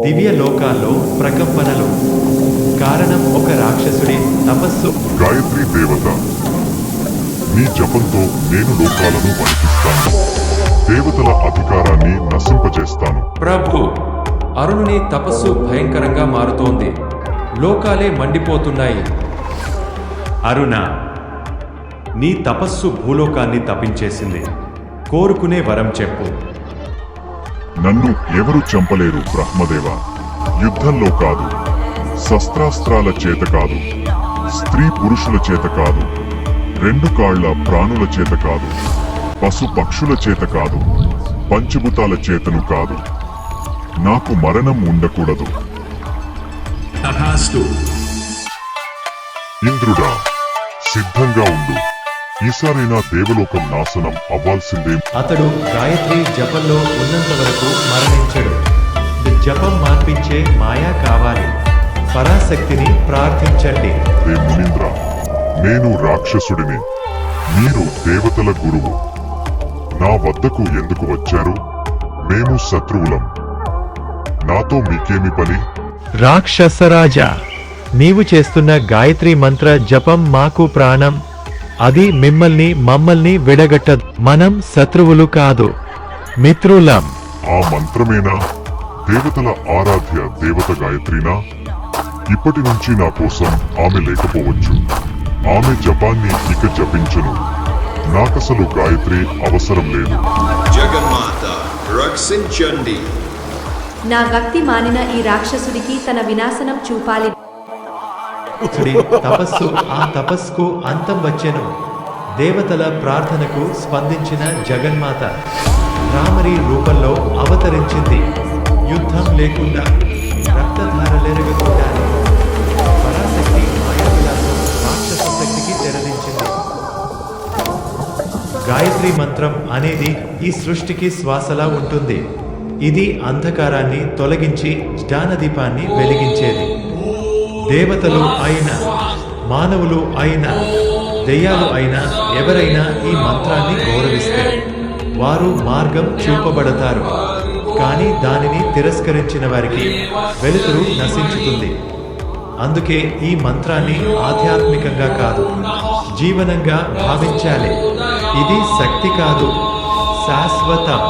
దివ్య లోకాల్లో ప్రకంపనలు. కారణం ఒక రాక్షసుడి తపస్సు. గాయత్రి దేవత, నీ జపంతో నేను లోకాలను వణికిస్తాను. దేవతల అధికారాన్ని నశింపజేస్తాను. ప్రభు, అరుణుని తపస్సు భయంకరంగా మారుతోంది. లోకాలే మండిపోతున్నాయి. అరుణ, నీ తపస్సు భూలోకాన్ని తపించేసింది. కోరుకునే వరం చెప్పు. నన్ను ఎవరు చంపలేరు బ్రహ్మదేవ. యుద్ధంలో కాదు, శస్త్రాస్త్రాల చేత కాదు, స్త్రీ పురుషుల చేత కాదు, రెండు కాళ్ల ప్రాణుల చేత కాదు, పశు పక్షుల చేత కాదు, పంచభూతాల చేతను కాదు. నాకు మరణం ఉండకూడదు. ఇంద్రుడా, సిద్ధంగా ఉండు. ఈసారైనా దేవలోకం నాశనం అవ్వాల్సిందే. అతడు గాయత్రి జపంలో ఉన్నంత వరకు మరణించడు. జపం మార్పించే మాయా కావాలి. పరాశక్తిని ప్రార్థించండి. హే మునీంద్ర, నేను రాక్షసుడిని, మీరు దేవతల గురువు. నా వద్దకు ఎందుకు వచ్చారు? మేము శత్రువులం. నాతో మీకేమి పని? రాక్షసరాజా, నీవు చేస్తున్న గాయత్రి మంత్ర జపం మాకు ప్రాణం. అది మమ్మల్ని విడగట్టదు. మనం శత్రువులు కాదు, మిత్రులం. ఆ మంత్రమేనా? దేవతల ఆరాధ్య దేవత గాయత్రినా? ఇప్పటి నుంచి నా కోసం ఆమె లేకపోవచ్చు. ఆమె జపాన్ని ఇక జపించను. నాకసలు గాయత్రి అవసరం లేదు. జగన్మాత రక్షించండి. నా భక్తి మానిన ఈ రాక్షసుడికి తన వినాశనం చూపాలి. తపస్సు, ఆ తపస్సుకు అంతం వచ్చెను. దేవతల ప్రార్థనకు స్పందించిన జగన్మాత రామరి రూపంలో అవతరించింది. యుద్ధం లేకుండా, రక్తధారలెరగకుండా పరాశక్తి మాయా విలాసం రాక్షస శక్తికి తెరదించింది. గాయత్రి మంత్రం అనేది ఈ సృష్టికి శ్వాసలా ఉంటుంది. ఇది అంధకారాన్ని తొలగించి జ్ఞానదీపాన్ని వెలిగించేది. దేవతలు అయినా, మానవులు అయినా, దెయ్యాలు అయినా ఎవరైనా ఈ మంత్రాన్ని గౌరవిస్తే వారు మార్గం చూపబడతారు. కానీ దానిని తిరస్కరించిన వారికి వెలుతురు నశించుతుంది. అందుకే ఈ మంత్రాన్ని ఆధ్యాత్మికంగా కాదు, జీవనంగా భావించాలి. ఇది శక్తి కాదు, శాశ్వతం.